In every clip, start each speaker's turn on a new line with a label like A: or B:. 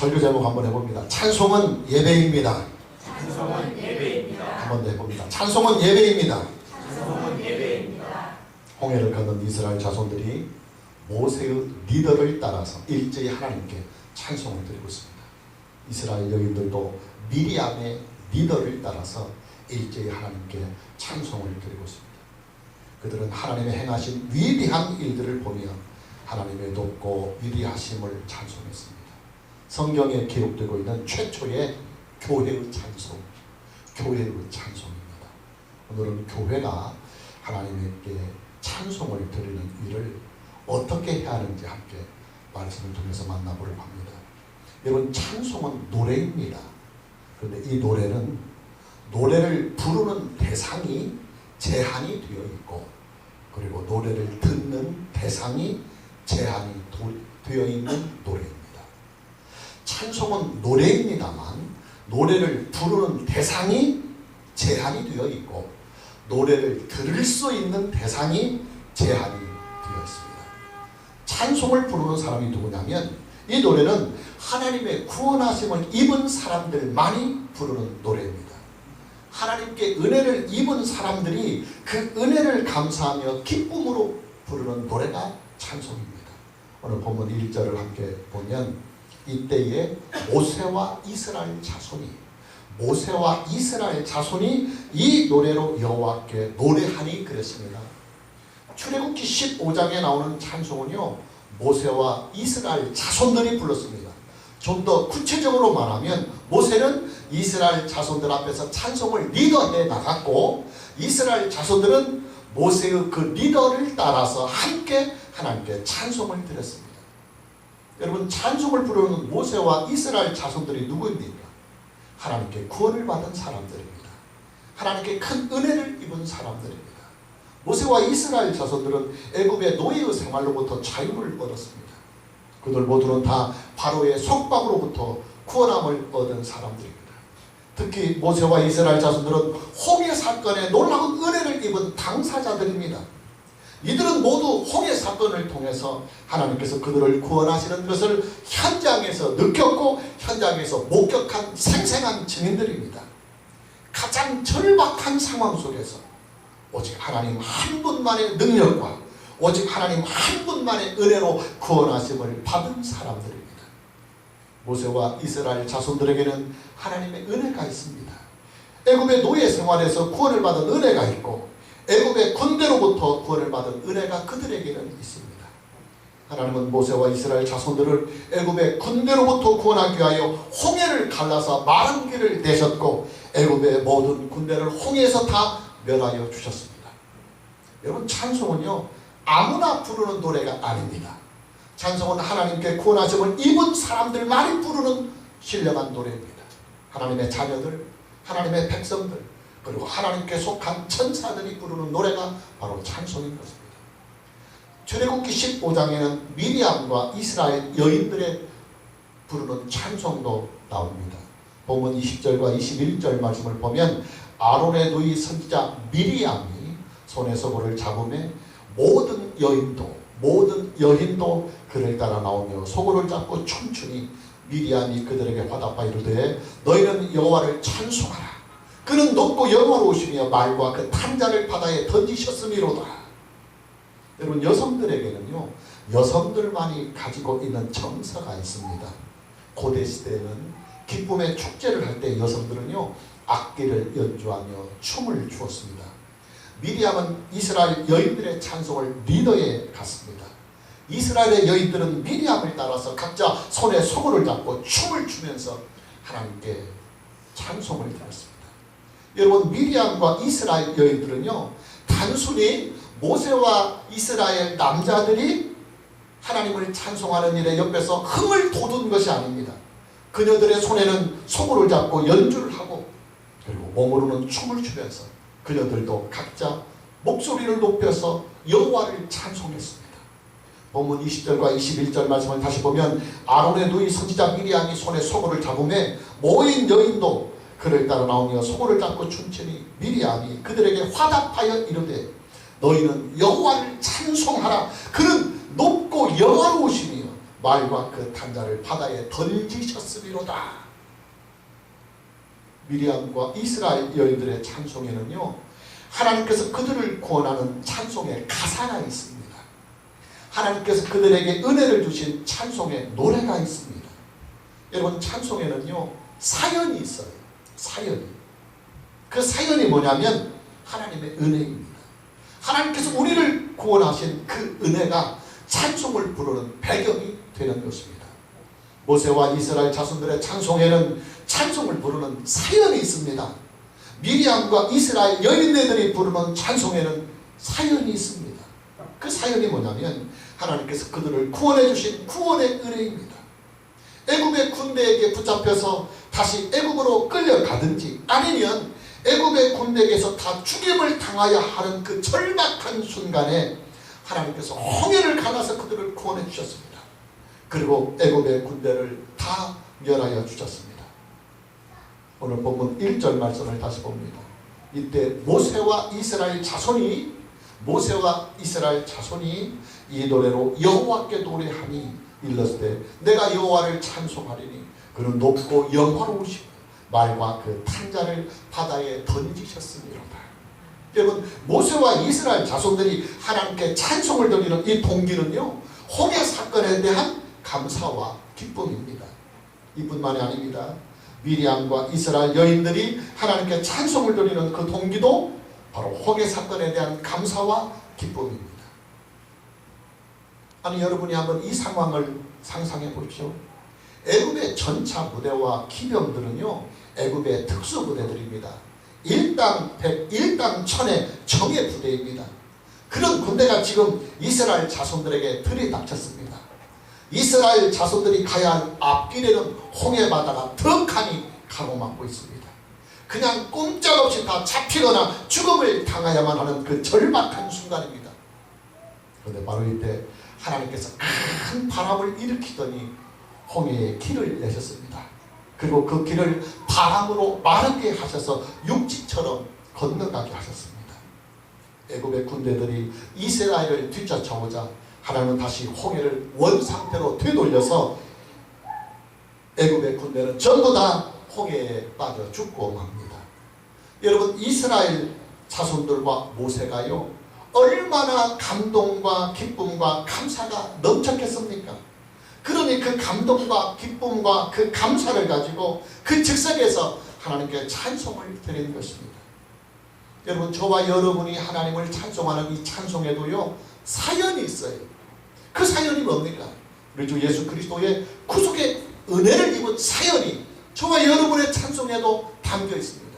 A: 설교 제목 한번 해봅니다. 찬송은 예배입니다.
B: 찬송은 예배입니다.
A: 한번 더 해봅니다. 찬송은 예배입니다.
B: 찬송은 예배입니다.
A: 홍해를 건넌 이스라엘 자손들이 모세의 리더를 따라서 일제히 하나님께 찬송을 드리고 있습니다. 이스라엘 여인들도 미리암의 리더를 따라서 일제히 하나님께 찬송을 드리고 있습니다. 그들은 하나님의 행하신 위대한 일들을 보며 하나님의 높고 위대하심을 찬송했습니다. 성경에 기록되고 있는 최초의 교회의 찬송, 교회의 찬송입니다. 오늘은 교회가 하나님께 찬송을 드리는 일을 어떻게 해야 하는지 함께 말씀을 통해서 만나보려고 합니다. 여러분, 찬송은 노래입니다. 그런데 이 노래는 노래를 부르는 대상이 제한이 되어 있고, 그리고 노래를 듣는 대상이 제한이 되어 있는 노래입니다. 찬송은 노래입니다만 노래를 부르는 대상이 제한이 되어 있고, 노래를 들을 수 있는 대상이 제한이 되어 있습니다. 찬송을 부르는 사람이 누구냐면, 이 노래는 하나님의 구원하심을 입은 사람들만이 부르는 노래입니다. 하나님께 은혜를 입은 사람들이 그 은혜를 감사하며 기쁨으로 부르는 노래가 찬송입니다. 오늘 본문 1절을 함께 보면, 이때에 모세와 이스라엘 자손이 이 노래로 여호와께 노래하니 그랬습니다. 출애굽기 15장에 나오는 찬송은요, 모세와 이스라엘 자손들이 불렀습니다. 좀 더 구체적으로 말하면 모세는 이스라엘 자손들 앞에서 찬송을 리더해 나갔고, 이스라엘 자손들은 모세의 그 리더를 따라서 함께 하나님께 찬송을 드렸습니다. 여러분, 찬송을 부르는 모세와 이스라엘 자손들이 누구입니까? 하나님께 구원을 받은 사람들입니다. 하나님께 큰 은혜를 입은 사람들입니다. 모세와 이스라엘 자손들은 애굽의 노예의 생활로부터 자유를 얻었습니다. 그들 모두는 다 바로의 속박으로부터 구원함을 얻은 사람들입니다. 특히 모세와 이스라엘 자손들은 홍해 사건에 놀라운 은혜를 입은 당사자들입니다. 이들은 모두 홍해 사건을 통해서 하나님께서 그들을 구원하시는 것을 현장에서 느꼈고, 현장에서 목격한 생생한 증인들입니다. 가장 절박한 상황 속에서 오직 하나님 한 분만의 능력과 오직 하나님 한 분만의 은혜로 구원하심을 받은 사람들입니다. 모세와 이스라엘 자손들에게는 하나님의 은혜가 있습니다. 애굽의 노예 생활에서 구원을 받은 은혜가 있고, 애굽의 군대로부터 구원을 받은 은혜가 그들에게는 있습니다. 하나님은 모세와 이스라엘 자손들을 애굽의 군대로부터 구원하기 위하여 홍해를 갈라서 마른 길을 내셨고, 애굽의 모든 군대를 홍해에서 다 멸하여 주셨습니다. 여러분, 찬송은요, 아무나 부르는 노래가 아닙니다. 찬송은 하나님께 구원하심을 입은 사람들만이 부르는 신령한 노래입니다. 하나님의 자녀들, 하나님의 백성들, 그리고 하나님께 속한 천사들이 부르는 노래가 바로 찬송인 것입니다. 출애굽기 15장에는 미리암과 이스라엘 여인들의 부르는 찬송도 나옵니다. 본문 20절과 21절 말씀을 보면, 아론의 누이 선지자 미리암이 손에 소고를 잡음에 모든 여인도 그를 따라 나오며 소고를 잡고 춤추니, 미리암이 그들에게 화답하여 이르되 너희는 여호와를 찬송하라. 그는 높고 영화로우시며 말과 그 탄자를 바다에 던지셨음이로다. 여러분, 여성들에게는요, 여성들만이 가지고 있는 정서가 있습니다. 고대 시대에는 기쁨의 축제를 할 때 여성들은요, 악기를 연주하며 춤을 추었습니다. 미리암은 이스라엘 여인들의 찬송을 리더에 갔습니다. 이스라엘의 여인들은 미리암을 따라서 각자 손에 소고를 잡고 춤을 추면서 하나님께 찬송을 드렸습니다. 여러분, 미리암과 이스라엘 여인들은요, 단순히 모세와 이스라엘 남자들이 하나님을 찬송하는 일에 옆에서 흥을 돋운 것이 아닙니다. 그녀들의 손에는 소고를 잡고 연주를 하고, 그리고 몸으로는 춤을 추면서 그녀들도 각자 목소리를 높여서 여호와를 찬송했습니다. 본문 20절과 21절 말씀을 다시 보면, 아론의 누이 선지자 미리암이 손에 소고를 잡음에 모인 여인도 그를 따라 나오며 소고를 잡고 춤추니, 미리암이 그들에게 화답하여 이르되 너희는 여호와를 찬송하라. 그는 높고 영화로우시며 말과 그 탄자를 바다에 던지셨으리로다. 미리암과 이스라엘 여인들의 찬송에는요, 하나님께서 그들을 구원하는 찬송의 가사가 있습니다. 하나님께서 그들에게 은혜를 주신 찬송의 노래가 있습니다. 여러분, 찬송에는요 사연이 있어요. 사연이. 그 사연이 뭐냐면 하나님의 은혜입니다. 하나님께서 우리를 구원하신 그 은혜가 찬송을 부르는 배경이 되는 것입니다. 모세와 이스라엘 자손들의 찬송에는 찬송을 부르는 사연이 있습니다. 미리암과 이스라엘 여인네들이 부르는 찬송에는 사연이 있습니다. 그 사연이 뭐냐면 하나님께서 그들을 구원해 주신 구원의 은혜입니다. 애굽의 군대에게 붙잡혀서 다시 애굽으로 끌려가든지 아니면 애굽의 군대에게서 다 죽임을 당하여 하는 그 절박한 순간에 하나님께서 홍해를 갈라서 그들을 구원해 주셨습니다. 그리고 애굽의 군대를 다 멸하여 주셨습니다. 오늘 본문 1절 말씀을 다시 봅니다. 이때 모세와 이스라엘 자손이 이 노래로 여호와께 노래하니 일렀을 때 내가 여호와를 찬송하리니 그는 높고 영화로우시고 말과 그 탄자를 바다에 던지셨으리로다. 여러분, 모세와 이스라엘 자손들이 하나님께 찬송을 드리는 이 동기는요, 홍해 사건에 대한 감사와 기쁨입니다. 이뿐만이 아닙니다. 미리암과 이스라엘 여인들이 하나님께 찬송을 드리는 그 동기도 바로 홍해 사건에 대한 감사와 기쁨입니다. 아니, 여러분이 한번 이 상황을 상상해 보십시오. 애굽의 전차 부대와 기병들은요, 애굽의 특수 부대들입니다. 일당 100, 일당 1000의 정예 부대입니다. 그런 군대가 지금 이스라엘 자손들에게 들이닥쳤습니다. 이스라엘 자손들이 가야 할 앞길에는 홍해 바다가 턱하니 가로막고 있습니다. 그냥 꼼짝없이 다 잡히거나 죽음을 당하야만 하는 그 절박한 순간입니다. 그런데 바로 이때 하나님께서 큰 바람을 일으키더니 홍해에 길을 내셨습니다. 그리고 그 길을 바람으로 마르게 하셔서 육지처럼 건너가게 하셨습니다. 애굽의 군대들이 이스라엘을 뒤쫓아오자 하나님은 다시 홍해를 원상태로 되돌려서 애굽의 군대는 전부 다 홍해에 빠져 죽고 맙니다. 여러분, 이스라엘 자손들과 모세가요, 얼마나 감동과 기쁨과 감사가 넘쳤겠습니까? 그러니 그 감동과 기쁨과 그 감사를 가지고 그 즉석에서 하나님께 찬송을 드리는 것입니다. 여러분, 저와 여러분이 하나님을 찬송하는 이 찬송에도요, 사연이 있어요. 그 사연이 뭡니까? 우리 주 예수 그리스도의 구속의 은혜를 입은 사연이 저와 여러분의 찬송에도 담겨 있습니다.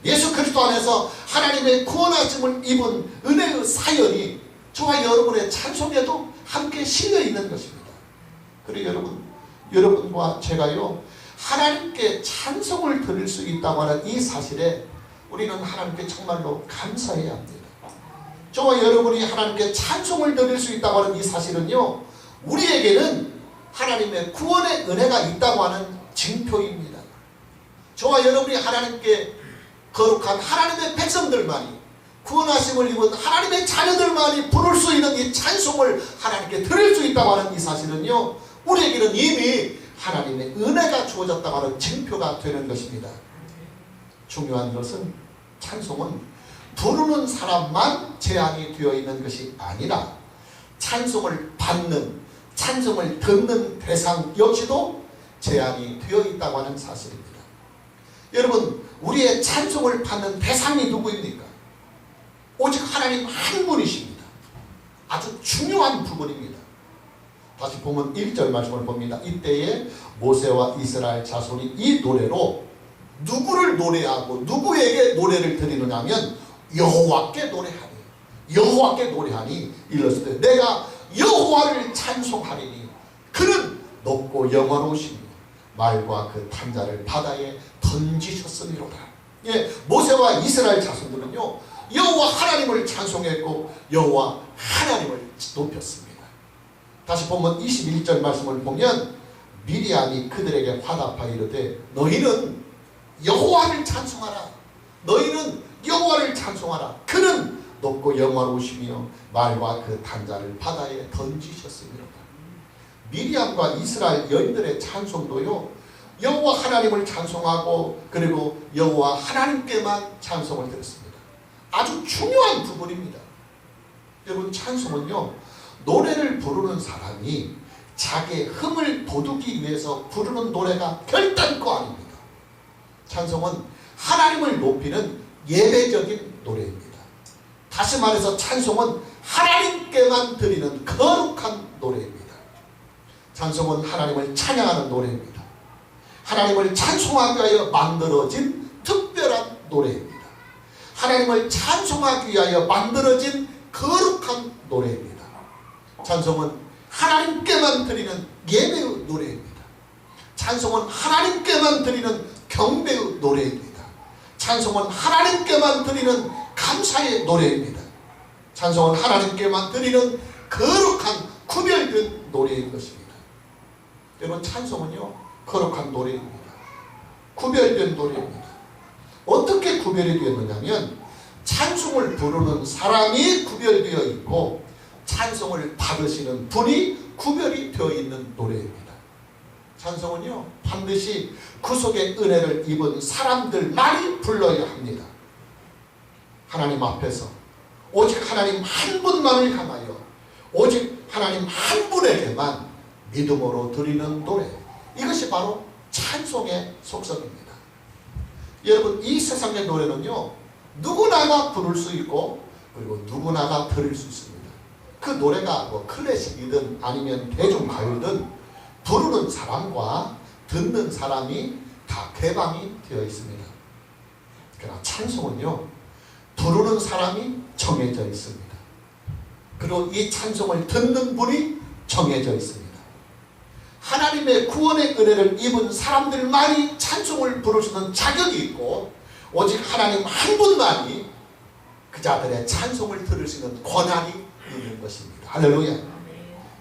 A: 예수 그리스도 안에서 하나님의 구원하심을 입은 은혜의 사연이 저와 여러분의 찬송에도 함께 실려 있는 것입니다. 그리고 여러분과 제가요, 하나님께 찬송을 드릴 수 있다고 하는 이 사실에 우리는 하나님께 정말로 감사해야 합니다. 저와 여러분이 하나님께 찬송을 드릴 수 있다고 하는 이 사실은요, 우리에게는 하나님의 구원의 은혜가 있다고 하는 징표입니다. 저와 여러분이 하나님께 거룩한 하나님의 백성들만이, 구원하심을 입은 하나님의 자녀들만이 부를 수 있는 이 찬송을 하나님께 드릴 수 있다고 하는 이 사실은요, 우리에게는 이미 하나님의 은혜가 주어졌다고 하는 징표가 되는 것입니다. 중요한 것은 찬송은 부르는 사람만 제한이 되어 있는 것이 아니라 찬송을 받는, 찬송을 듣는 대상 역시도 제한이 되어 있다고 하는 사실입니다. 여러분, 우리의 찬송을 받는 대상이 누구입니까? 오직 하나님 한 분이십니다. 아주 중요한 부분입니다. 다시 보면 1절 말씀을 봅니다. 이때에 모세와 이스라엘 자손이 이 노래로 누구를 노래하고 누구에게 노래를 드리느냐 하면 여호와께 노래하니, 여호와께 노래하니 일렀을 때 내가 여호와를 찬송하리니 그는 높고 영화로우시니 말과 그 탄자를 바다에 던지셨으리로다. 예, 모세와 이스라엘 자손들은요, 여호와 하나님을 찬송했고 여호와 하나님을 높였습니다. 다시 보면 21절 말씀을 보면 미리암이 그들에게 화답하여 이르되 너희는 여호와를 찬송하라. 너희는 여호와를 찬송하라. 그는 높고 영화로우시며 말과 그 탄자를 바다에 던지셨으리로다. 미리암과 이스라엘 여인들의 찬송도요, 여호와 하나님을 찬송하고 그리고 여호와 하나님께만 찬송을 드렸습니다. 아주 중요한 부분입니다. 여러분, 찬송은요, 노래를 부르는 사람이 자기의 흥을 돋우기 위해서 부르는 노래가 결단코 아닙니다. 찬송은 하나님을 높이는 예배적인 노래입니다. 다시 말해서 찬송은 하나님께만 드리는 거룩한 노래입니다. 찬송은 하나님을 찬양하는 노래입니다. 하나님을 찬송하기 위하여 만들어진 특별한 노래입니다. 하나님을 찬송하기 위하여 만들어진 거룩한 노래입니다. 찬송은 하나님께만 드리는 예배의 노래입니다. 찬송은 하나님께만 드리는 경배의 노래입니다. 찬송은 하나님께만 드리는 감사의 노래입니다. 찬송은 하나님께만 드리는 거룩한 구별된 노래인 것입니다. 여러분, 찬송은요, 거룩한 노래입니다. 구별된 노래입니다. 어떻게 구별이 되었느냐면 찬송을 부르는 사람이 구별되어 있고 찬송을 받으시는 분이 구별이 되어 있는 노래입니다. 찬송은요, 반드시 구속의 은혜를 입은 사람들만이 불러야 합니다. 하나님 앞에서 오직 하나님 한 분만을 향하여 오직 하나님 한 분에게만 믿음으로 드리는 노래, 이것이 바로 찬송의 속성입니다. 여러분, 이 세상의 노래는요, 누구나가 부를 수 있고 그리고 누구나가 들을 수 있습니다. 그 노래가 뭐 클래식이든 아니면 대중가요든 부르는 사람과 듣는 사람이 다 개방이 되어 있습니다. 그러나 찬송은요, 부르는 사람이 정해져 있습니다. 그리고 이 찬송을 듣는 분이 정해져 있습니다. 하나님의 구원의 은혜를 입은 사람들만이 찬송을 부를 수 있는 자격이 있고 오직 하나님 한 분만이 그 자들의 찬송을 들을 수 있는 권한이 있는 것입니다. 할렐루야.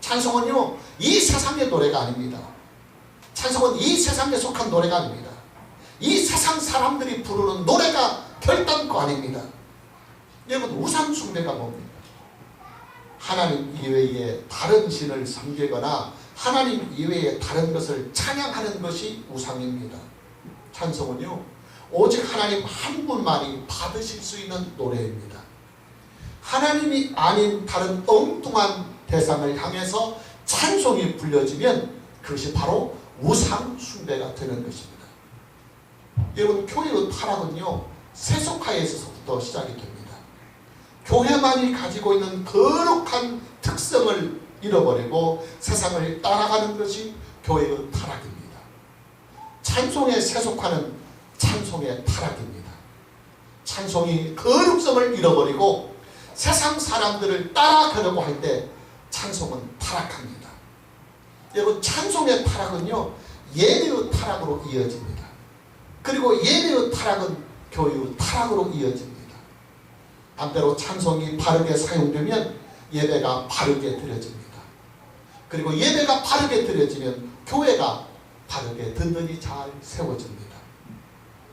A: 찬송은요, 이 세상의 노래가 아닙니다. 찬송은 이 세상에 속한 노래가 아닙니다. 이 세상 사람들이 부르는 노래가 결단코 아닙니다. 여러분, 우상 숭배가 뭡니까? 하나님 이외에 다른 신을 섬기거나 하나님 이외에 다른 것을 찬양하는 것이 우상입니다. 찬송은요, 오직 하나님 한 분만이 받으실 수 있는 노래입니다. 하나님이 아닌 다른 엉뚱한 대상을 향해서 찬송이 불려지면 그것이 바로 우상 숭배가 되는 것입니다. 여러분, 교회의 타락은요, 세속화에서부터 시작이 됩니다. 교회만이 가지고 있는 거룩한 특성을 잃어버리고 세상을 따라가는 것이 교회의 타락입니다. 찬송의 세속화는 찬송의 타락입니다. 찬송이 거룩성을 잃어버리고 세상 사람들을 따라가려고 할 때 찬송은 타락합니다. 여러분, 찬송의 타락은요, 예배의 타락으로 이어집니다. 그리고 예배의 타락은 교회의 타락으로 이어집니다. 반대로 찬송이 바르게 사용되면 예배가 바르게 드려집니다. 그리고 예배가 바르게 드려지면 교회가 바르게 든든히 잘 세워집니다.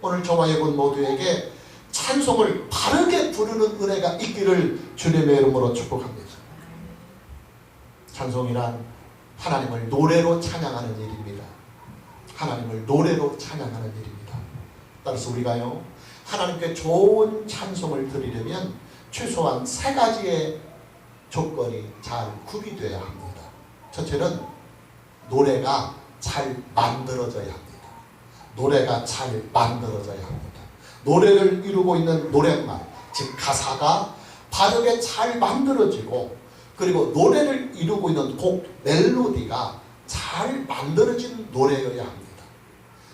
A: 오늘 저와 여러분 모두에게 찬송을 바르게 부르는 은혜가 있기를 주님의 이름으로 축복합니다. 찬송이란 하나님을 노래로 찬양하는 일입니다. 하나님을 노래로 찬양하는 일입니다. 따라서 우리가요, 하나님께 좋은 찬송을 드리려면 최소한 세 가지의 조건이 잘 구비되어야 합니다. 첫째는 노래가 잘 만들어져야 합니다. 노래가 잘 만들어져야 합니다. 노래를 이루고 있는 노랫말, 즉 가사가 바르게 잘 만들어지고 그리고 노래를 이루고 있는 곡 멜로디가 잘 만들어진 노래여야 합니다.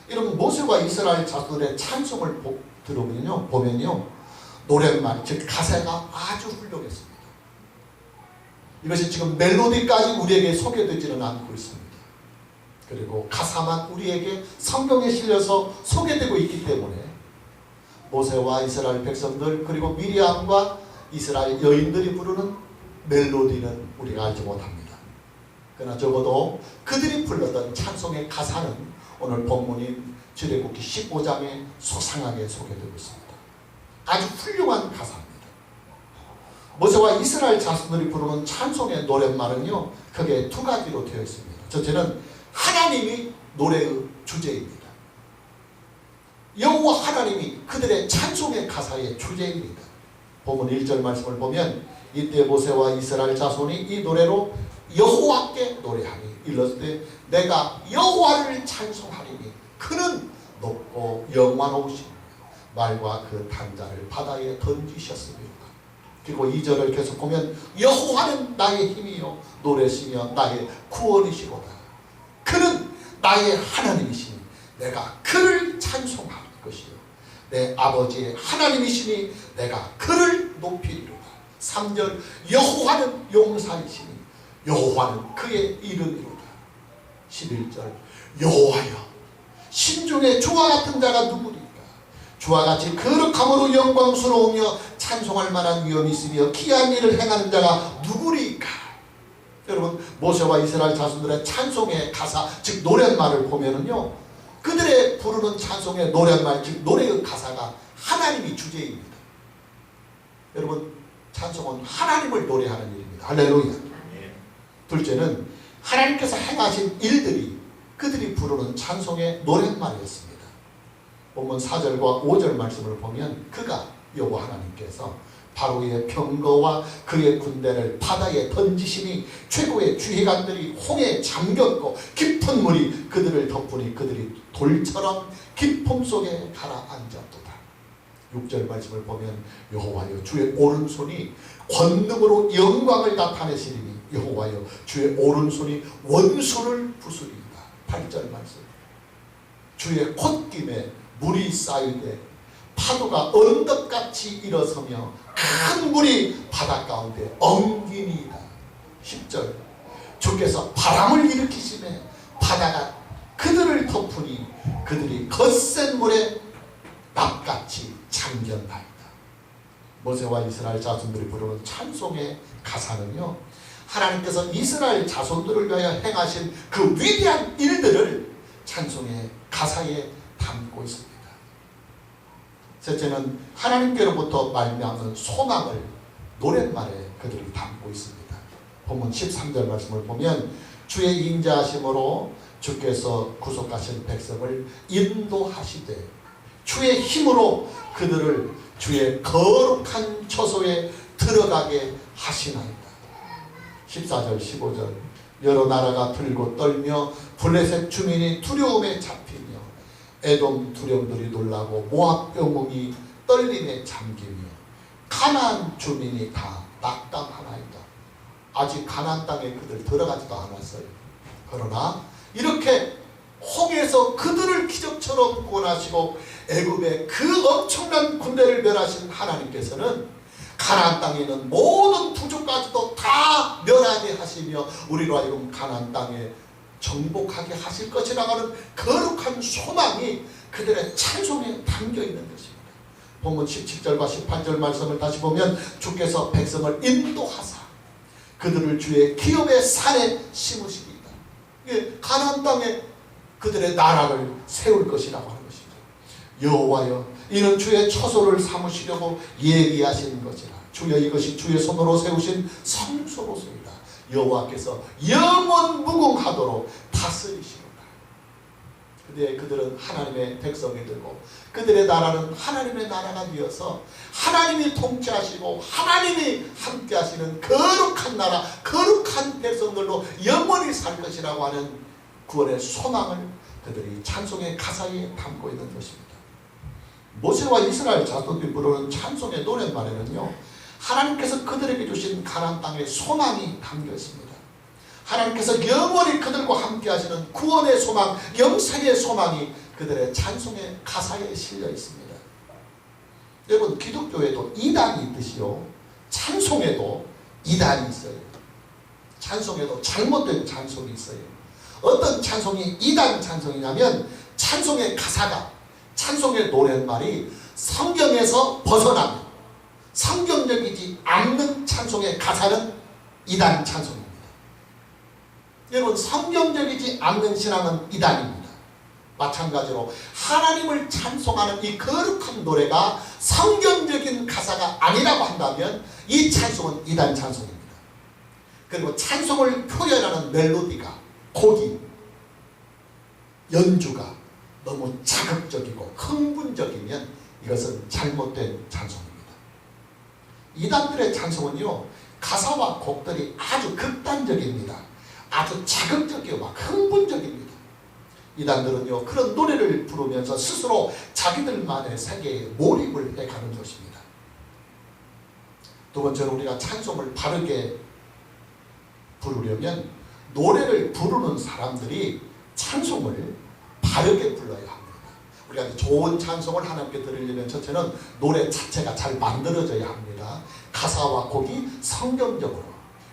A: 여러분, 모세와 이스라엘 자손의 찬송을 보면요, 노랫말, 즉 가사가 아주 훌륭했습니다. 이것이 지금 멜로디까지 우리에게 소개되지는 않고 있습니다. 그리고 가사만 우리에게 성경에 실려서 소개되고 있기 때문에 모세와 이스라엘 백성들 그리고 미리암과 이스라엘 여인들이 부르는 멜로디는 우리가 알지 못합니다. 그러나 적어도 그들이 불렀던 찬송의 가사는 오늘 본문인 출애굽기 15장에 소상하게 소개되고 있습니다. 아주 훌륭한 가사입니다. 모세와 이스라엘 자손들이 부르는 찬송의 노랫말은요, 크게 두 가지로 되어 있습니다. 첫째는 하나님이 노래의 주제입니다. 여호와 하나님이 그들의 찬송의 가사의 주제입니다. 본문 1절 말씀을 보면 이때 모세와 이스라엘 자손이 이 노래로 여호와께 노래하니 일렀을 때 내가 여호와를 찬송하리니 그는 높고 영원하시며 말과 그 단자를 바다에 던지셨습니다. 그리고 2절을 계속 보면 여호와는 나의 힘이요 노래시며 나의 구원이시로다. 그는 나의 하나님이시니 내가 그를 찬송할 것이요 내 아버지의 하나님이시니 내가 그를 높이리로다. 3절 여호와는 용사이시니 여호와는 그의 이름이로다. 11절 여호와여 신중에 주와 같은 자가 누구리까? 주와 같이 거룩함으로 영광스러우며 찬송할 만한 위엄이 있으며 기이한 일을 행하는 자가 누구리까? 여러분 모세와 이스라엘 자손들의 찬송의 가사 즉 노랫말을 보면은요 그들의 부르는 찬송의 노랫말 즉 노래의 가사가 하나님이 주제입니다. 여러분 찬송은 하나님을 노래하는 일입니다. 할렐루야. 둘째는 하나님께서 행하신 일들이 그들이 부르는 찬송의 노랫말이었습니다. 본문 4절과 5절 말씀을 보면 그가 여호와 하나님께서 바로의 병거와 그의 군대를 바다에 던지시니 최고의 주해관들이 홍해에 잠겼고 깊은 물이 그들을 덮으니 그들이 돌처럼 깊음 속에 가라앉았도다. 6절 말씀을 보면 여호와여 주의 오른손이 권능으로 영광을 나타내시리니 여호와여 주의 오른손이 원수를 부수리이다. 8절 말씀 주의 콧김에 물이 쌓이되 파도가 언덕같이 일어서며 큰 물이 바다 가운데 엉기니이다. 10절 주께서 바람을 일으키시매 바다가 그들을 덮으니 그들이 거센 물에 납같이 잠겼나이다. 모세와 이스라엘 자손들이 부르는 찬송의 가사는요 하나님께서 이스라엘 자손들을 위하여 행하신 그 위대한 일들을 찬송의 가사에 담고 있습니다. 셋째는 하나님께로부터 말미암은 소망을 노랫말에 그들이 담고 있습니다. 본문 13절 말씀을 보면 주의 인자하심으로 주께서 구속하신 백성을 인도하시되 주의 힘으로 그들을 주의 거룩한 처소에 들어가게 하시나이다. 14절 15절 여러 나라가 들고 떨며 블레셋 주민이 두려움에 잡히며 에돔 두령들이 놀라고 모압 영웅이 떨림에 잠기며 가나안 주민이 다 낙담하나이다. 아직 가나안 땅에 그들 들어가지도 않았어요. 그러나 이렇게 홍해에서 그들을 기적처럼 구원하시고 애굽의 그 엄청난 군대를 멸하신 하나님께서는 가나안 땅에 있는 모든 부족까지도 다 멸하게 하시며 우리로 하여금 가나안 땅에 정복하게 하실 것이라고 하는 거룩한 소망이 그들의 찬송에 담겨 있는 것입니다. 본문 17절과 18절 말씀을 다시 보면 주께서 백성을 인도하사 그들을 주의 기업의 산에 심으시리이다. 가나안 땅에 그들의 나라를 세울 것이라고 하는 것입니다. 여호와여 이는 주의 처소를 삼으시려고 예비하신 것이라. 주여 이것이 주의 손으로 세우신 성소로소이다. 여호와께서 영원 무궁하도록 다스리시로다. 그때 그들은 하나님의 백성이 되고 그들의 나라는 하나님의 나라가 되어서 하나님이 통치하시고 하나님이 함께 하시는 거룩한 나라 거룩한 백성들로 영원히 살 것이라고 하는 구원의 소망을 그들이 찬송의 가사에 담고 있는 것입니다. 모세와 이스라엘 자손들이 부르는 찬송의 노랫말에는요 하나님께서 그들에게 주신 가나안 땅의 소망이 담겨 있습니다. 하나님께서 영원히 그들과 함께 하시는 구원의 소망, 영생의 소망이 그들의 찬송의 가사에 실려 있습니다. 여러분 기독교에도 이단이 있듯이요 찬송에도 이단이 있어요. 찬송에도 잘못된 찬송이 있어요. 어떤 찬송이 이단 찬송이냐면 찬송의 가사가 찬송의 노랫말이 성경에서 벗어나면 성경적이지 않는 찬송의 가사는 이단 찬송입니다. 여러분 성경적이지 않는 신앙은 이단입니다. 마찬가지로 하나님을 찬송하는 이 거룩한 노래가 성경적인 가사가 아니라고 한다면 이 찬송은 이단 찬송입니다. 그리고 찬송을 표현하는 멜로디가 곡이 연주가 너무 자극적이고 흥분적이면 이것은 잘못된 찬송입니다. 이단들의 찬송은요, 가사와 곡들이 아주 극단적입니다. 아주 자극적이고 막 흥분적입니다. 이단들은요, 그런 노래를 부르면서 스스로 자기들만의 세계에 몰입을 해가는 것입니다. 두 번째로 우리가 찬송을 바르게 부르려면 노래를 부르는 사람들이 찬송을 바르게 불러야 합니다. 우리가 좋은 찬송을 하나님께 드리려면 첫째는 노래 자체가 잘 만들어져야 합니다. 가사와 곡이 성경적으로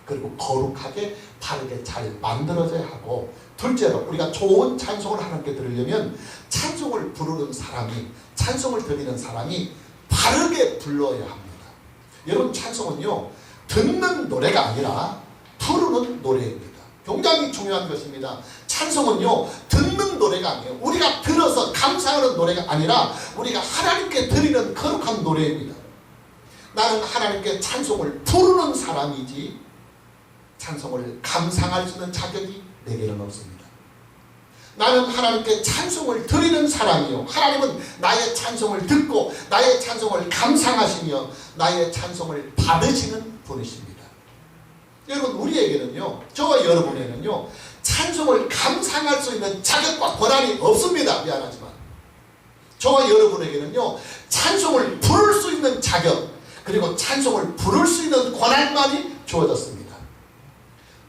A: 그리고 거룩하게 바르게 잘 만들어져야 하고, 둘째로 우리가 좋은 찬송을 하나님께 드리려면 찬송을 부르는 사람이, 찬송을 드리는 사람이 바르게 불러야 합니다. 여러분, 찬송은요, 듣는 노래가 아니라 부르는 노래입니다. 굉장히 중요한 것입니다. 찬송은요, 듣는 노래가 아니에요. 우리가 들어서 감상하는 노래가 아니라 우리가 하나님께 드리는 거룩한 노래입니다. 나는 하나님께 찬송을 부르는 사람이지 찬송을 감상할 수 있는 자격이 내게는 없습니다. 나는 하나님께 찬송을 드리는 사람이요, 하나님은 나의 찬송을 듣고 나의 찬송을 감상하시며 나의 찬송을 받으시는 분이십니다. 여러분, 우리에게는요, 저와 여러분에게는요, 찬송을 감상할 수 있는 자격과 권한이 없습니다. 미안하지만 저와 여러분에게는요, 찬송을 부를 수 있는 자격, 그리고 찬송을 부를 수 있는 권한만이 주어졌습니다.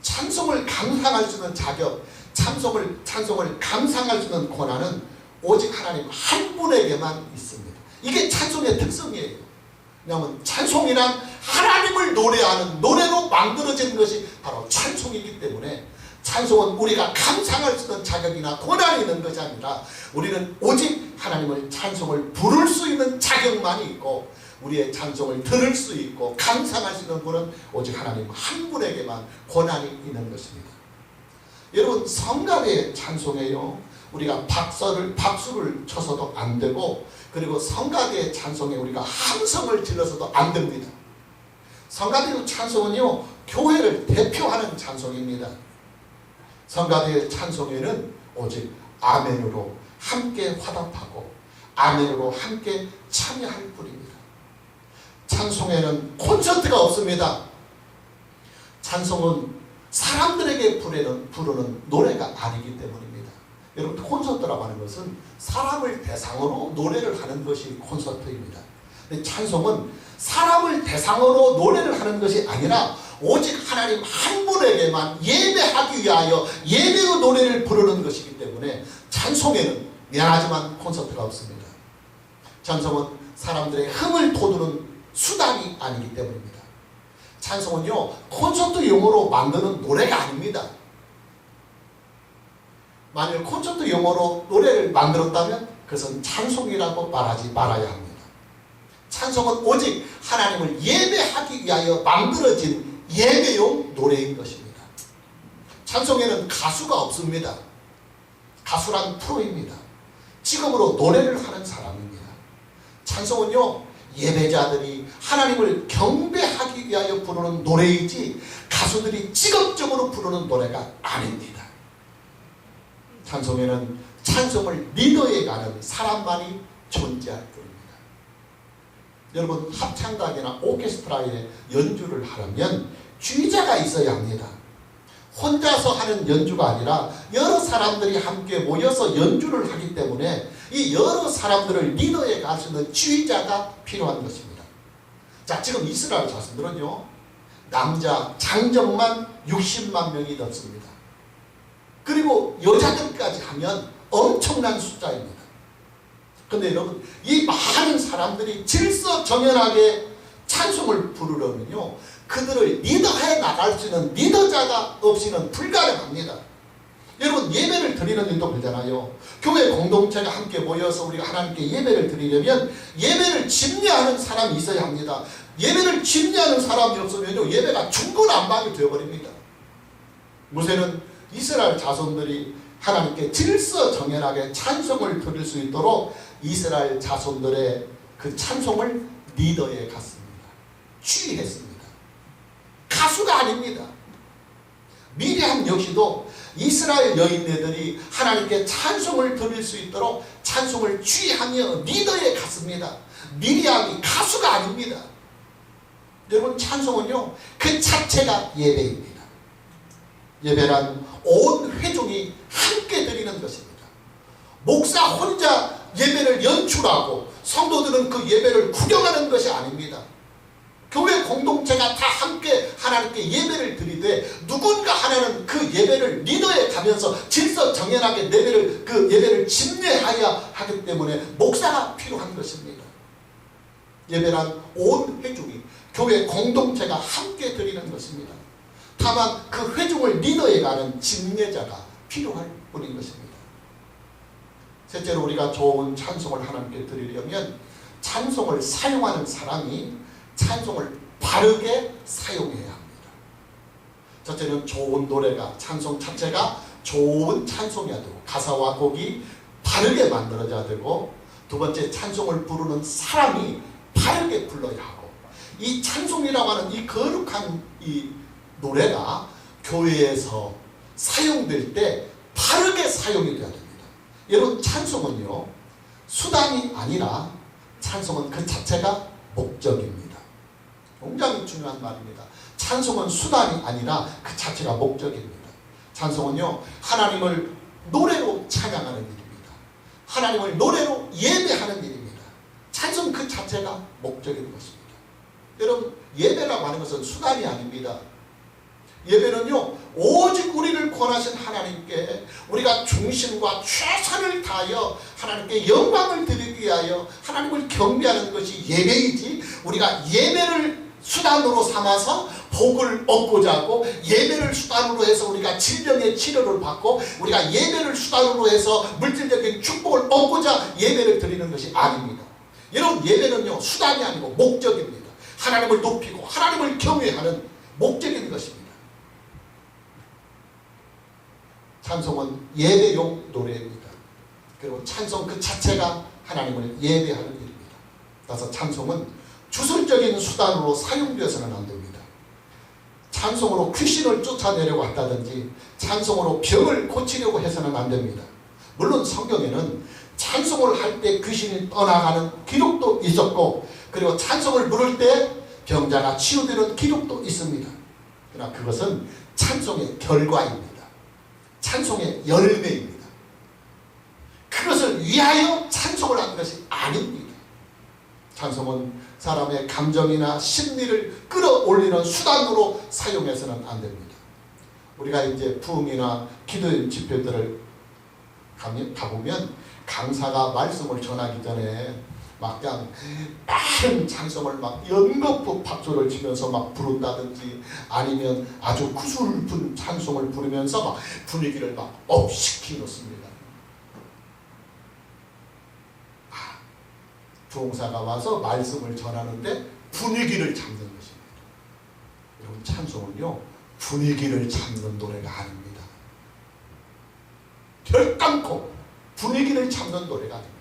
A: 찬송을 감상할 수 있는 자격, 찬송을 감상할 수 있는 권한은 오직 하나님 한 분에게만 있습니다. 이게 찬송의 특성이에요. 왜냐하면 찬송이란 하나님을 노래하는 노래로 만들어진 것이 바로 찬송이기 때문에, 찬송은 우리가 감상할 수 있는 자격이나 권한이 있는 것이 아니라 우리는 오직 하나님을 찬송을 부를 수 있는 자격만이 있고, 우리의 찬송을 들을 수 있고 감상할 수 있는 분은 오직 하나님 한 분에게만 권한이 있는 것입니다. 여러분, 성가대의 찬송에요, 우리가 박수를 쳐서도 안 되고, 그리고 성가대의 찬송에 우리가 함성을 질러서도 안 됩니다. 성가대의 찬송은요, 교회를 대표하는 찬송입니다. 성가대의 찬송에는 오직 아멘으로 함께 화답하고 아멘으로 함께 참여할 뿐입니다. 찬송에는 콘서트가 없습니다. 찬송은 사람들에게 부르는 노래가 아니기 때문입니다. 여러분, 콘서트라고 하는 것은 사람을 대상으로 노래를 하는 것이 콘서트입니다. 근데 찬송은 사람을 대상으로 노래를 하는 것이 아니라 오직 하나님 한 분에게만 예배하기 위하여 예배의 노래를 부르는 것이기 때문에 찬송에는 미안하지만 콘서트가 없습니다. 찬송은 사람들의 흥을 돋우는 수단이 아니기 때문입니다. 찬송은요, 콘서트용으로 만드는 노래가 아닙니다. 만일 콘서트용으로 노래를 만들었다면 그것은 찬송이라고 말하지 말아야 합니다. 찬송은 오직 하나님을 예배하기 위하여 만들어진 예배용 노래인 것입니다. 찬송에는 가수가 없습니다. 가수란 프로입니다. 지금으로 노래를 하는 사람입니다. 찬송은요, 예배자들이 하나님을 경배하기 위하여 부르는 노래이지 가수들이 직업적으로 부르는 노래가 아닙니다. 찬송에는 찬송을 리더해가는 사람만이 존재할 뿐입니다. 여러분, 합창단이나 오케스트라의 연주를 하려면 주의자가 있어야 합니다. 혼자서 하는 연주가 아니라 여러 사람들이 함께 모여서 연주를 하기 때문에 이 여러 사람들을 리더해 갈 수 있는 지휘자가 필요한 것입니다. 자, 지금 이스라엘 자손들은요, 남자 장정만 60만 명이 넘습니다. 그리고 여자들까지 하면 엄청난 숫자입니다. 근데 여러분, 이 많은 사람들이 질서정연하게 찬송을 부르려면요, 그들을 리더해 나갈 수 있는 리더자가 없이는 불가능합니다. 여러분, 예배를 드리는 일도 그러잖아요. 교회 공동체가 함께 모여서 우리가 하나님께 예배를 드리려면 예배를 집례하는 사람이 있어야 합니다. 예배를 집례하는 사람이 없으면요, 예배가 중구난방이 되어버립니다. 모세는 이스라엘 자손들이 하나님께 질서정연하게 찬송을 드릴 수 있도록 이스라엘 자손들의 그 찬송을 리더에 갔습니다. 취했습니다. 가수가 아닙니다. 미리암 역시도 이스라엘 여인네들이 하나님께 찬송을 드릴 수 있도록 찬송을 취하며 리더에 갔습니다. 미리암이 가수가 아닙니다. 여러분, 찬송은요 그 자체가 예배입니다. 예배란 온 회중이 함께 드리는 것입니다. 목사 혼자 예배를 연출하고 성도들은 그 예배를 구경하는 것이 아닙니다. 교회 공동체가 다 함께 하나님께 예배를 드리되 누군가 하나는 그 예배를 리더에 가면서 질서정연하게 그 예배를 집례하여야 하기 때문에 목사가 필요한 것입니다. 예배란 온 회중이 교회 공동체가 함께 드리는 것입니다. 다만 그 회중을 리더에 가는 집례자가 필요할 뿐인 것입니다. 셋째로, 우리가 좋은 찬송을 하나님께 드리려면 찬송을 사용하는 사람이 찬송을 바르게 사용해야 합니다. 첫째는 좋은 노래가, 찬송 자체가 좋은 찬송이어야 되고 가사와 곡이 바르게 만들어져야 되고, 두 번째, 찬송을 부르는 사람이 바르게 불러야 하고, 이 찬송이라고 하는 이 거룩한 이 노래가 교회에서 사용될 때 바르게 사용이 되어야 됩니다. 여러분, 찬송은요 수단이 아니라 찬송은 그 자체가 목적입니다. 굉장히 중요한 말입니다. 찬송은 수단이 아니라 그 자체가 목적입니다. 찬송은요 하나님을 노래로 찬양하는 일입니다. 하나님을 노래로 예배하는 일입니다. 찬송 그 자체가 목적인 것입니다. 여러분, 예배라고 하는 것은 수단이 아닙니다. 예배는요 오직 우리를 권하신 하나님께 우리가 중심과 최선을 다하여 하나님께 영광을 드리기 위하여 하나님을 경배하는 것이 예배이지, 우리가 예배를 수단으로 삼아서 복을 얻고자 하고, 예배를 수단으로 해서 우리가 질병의 치료를 받고, 우리가 예배를 수단으로 해서 물질적인 축복을 얻고자 예배를 드리는 것이 아닙니다. 여러분, 예배는요 수단이 아니고 목적입니다. 하나님을 높이고 하나님을 경외하는 목적인 것입니다. 찬송은 예배용 노래입니다. 그리고 찬송 그 자체가 하나님을 예배하는 일입니다. 따라서 찬송은 주술적인 수단으로 사용되어서는 안 됩니다. 찬송으로 귀신을 쫓아내려고 한다든지 찬송으로 병을 고치려고 해서는 안 됩니다. 물론 성경에는 찬송을 할 때 귀신이 떠나가는 기록도 있었고, 그리고 찬송을 부를 때 병자가 치유되는 기록도 있습니다. 그러나 그것은 찬송의 결과입니다. 찬송의 열매입니다. 그것을 위하여 찬송을 하는 것이 아닙니다. 찬송은 사람의 감정이나 심리를 끌어올리는 수단으로 사용해서는 안 됩니다. 우리가 이제 부흥이나 기도의 집회들을 가보면 강사가 말씀을 전하기 전에 막 그냥 빠른 찬송을 막 연거푸 박수를 치면서 막 부른다든지, 아니면 아주 구슬픈 찬송을 부르면서 막 분위기를 막 업시키 놓습니다. 부흥사가 와서 말씀을 전하는데 분위기를 잡는 것입니다. 여러분, 찬송은요 분위기를 잡는 노래가 아닙니다. 결단코 분위기를 잡는 노래가 아닙니다.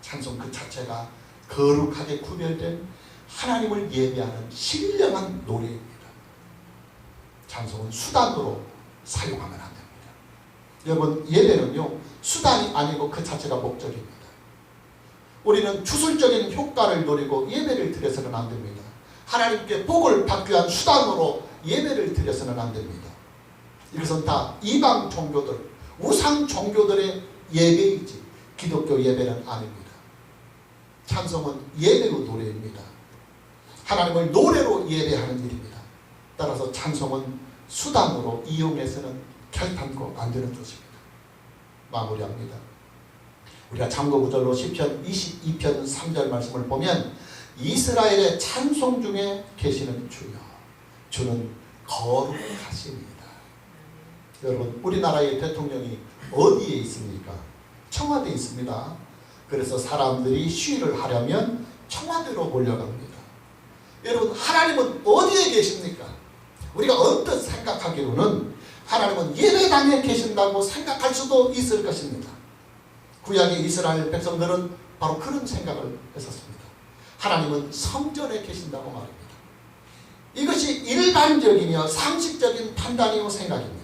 A: 찬송 그 자체가 거룩하게 구별된 하나님을 예배하는 신령한 노래입니다. 찬송은 수단으로 사용하면 안 됩니다. 여러분, 예배는요 수단이 아니고 그 자체가 목적입니다. 우리는 주술적인 효과를 노리고 예배를 드려서는 안 됩니다. 하나님께 복을 받기 위한 수단으로 예배를 드려서는 안 됩니다. 이것은 다 이방 종교들, 우상 종교들의 예배이지 기독교 예배는 아닙니다. 찬송은 예배로 노래입니다. 하나님을 노래로 예배하는 일입니다. 따라서 찬송은 수단으로 이용해서는 결단코 안 되는 것입니다. 마무리합니다. 우리가 참고구절로 시편 22편 3절 말씀을 보면, 이스라엘의 찬송 중에 계시는 주여, 주는 거룩하십니다. 여러분, 우리나라의 대통령이 어디에 있습니까? 청와대에 있습니다. 그래서 사람들이 시위를 하려면 청와대로 몰려갑니다. 여러분, 하나님은 어디에 계십니까? 우리가 언뜻 생각하기로는 하나님은 예배당에 계신다고 생각할 수도 있을 것입니다. 구약의 이스라엘 백성들은 바로 그런 생각을 했었습니다. 하나님은 성전에 계신다고 말합니다. 이것이 일반적이며 상식적인 판단이고 생각입니다.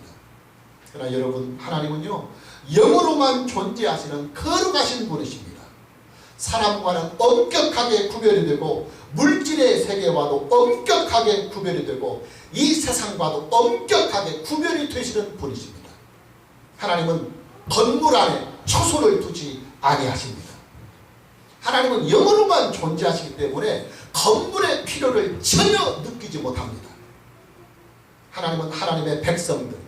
A: 그러나 여러분, 하나님은요 영으로만 존재하시는 거룩하신 분이십니다. 사람과는 엄격하게 구별이 되고 물질의 세계와도 엄격하게 구별이 되고 이 세상과도 엄격하게 구별이 되시는 분이십니다. 하나님은 건물 안에 초소를 두지 아니하십니다. 하나님은 영으로만 존재하시기 때문에 건물의 필요를 전혀 느끼지 못합니다. 하나님은 하나님의 백성들,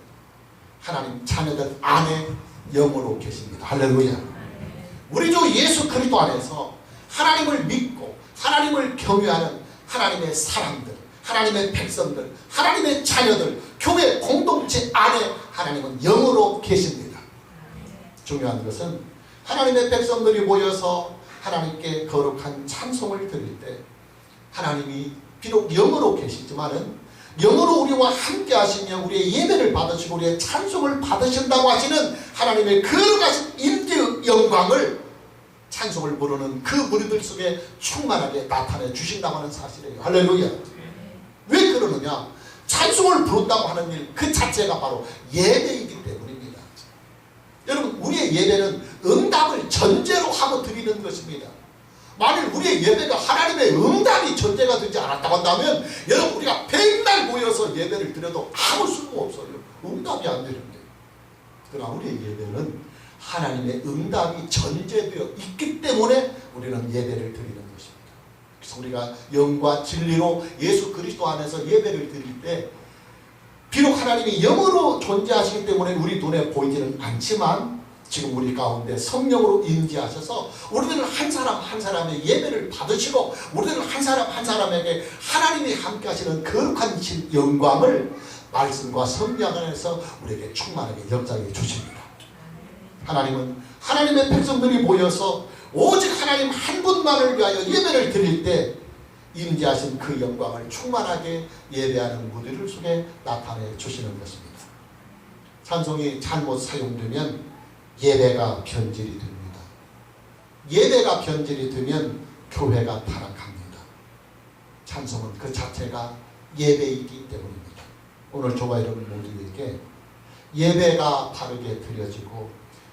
A: 하나님 자녀들 안에 영으로 계십니다. 할렐루야. 우리 주 예수 그리스도 안에서 하나님을 믿고 하나님을 경외하는 하나님의 사람들, 하나님의 백성들, 하나님의 자녀들, 교회 공동체 안에 하나님은 영으로 계십니다. 중요한 것은 하나님의 백성들이 모여서 하나님께 거룩한 찬송을 드릴 때 하나님이 비록 영으로 계시지만은 영으로 우리와 함께 하시며 우리의 예배를 받으시고 우리의 찬송을 받으신다고 하시는 하나님의 거룩하신 임재의 영광을 찬송을 부르는 그 무리들 속에 충만하게 나타내 주신다고 하는 사실이에요. 할렐루야. 왜 그러느냐? 찬송을 부른다고 하는 일 그 자체가 바로 예배이기 때문입니다. 여러분, 우리의 예배는 응답을 전제로 하고 드리는 것입니다. 만일 우리의 예배가 하나님의 응답이 전제가 되지 않았다고 한다면 여러분, 우리가 백날 모여서 예배를 드려도 아무 쓸모 없어요. 응답이 안 되는데. 그러나 우리의 예배는 하나님의 응답이 전제되어 있기 때문에 우리는 예배를 드리는 것입니다. 그래서 우리가 영과 진리로 예수 그리스도 안에서 예배를 드릴 때 비록 하나님이 영으로 존재하시기 때문에 우리 눈에 보이지는 않지만 지금 우리 가운데 성령으로 임재하셔서 우리들은 한 사람 한 사람의 예배를 받으시고 우리들은 한 사람 한 사람에게 하나님이 함께 하시는 거룩한 영광을 말씀과 성령 안에서 우리에게 충만하게 역사해 주십니다. 하나님은 하나님의 백성들이 모여서 오직 하나님 한 분만을 위하여 예배를 드릴 때 임재하신 그 영광을 충만하게 예배하는 무리를 속에 나타내 주시는 것입니다. 찬송이 잘못 사용되면 예배가 변질이 됩니다. 예배가 변질이 되면 교회가 타락합니다. 찬송은 그 자체가 예배이기 때문입니다. 오늘 저와 여러분 모두에게 예배가 바르게 드려지고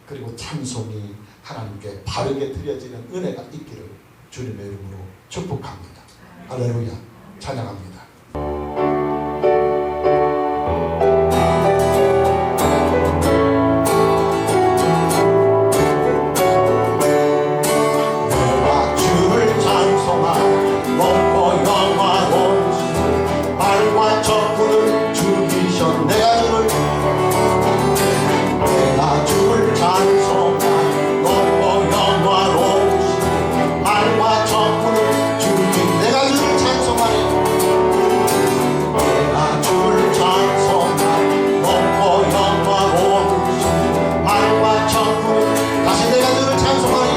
A: 그리고 찬송이 하나님께 바르게 드려지는 은혜가 있기를 주님의 이름으로 축복합니다. 할렐루야. 찬양합니다. 다시 내가 주를 찬송하리.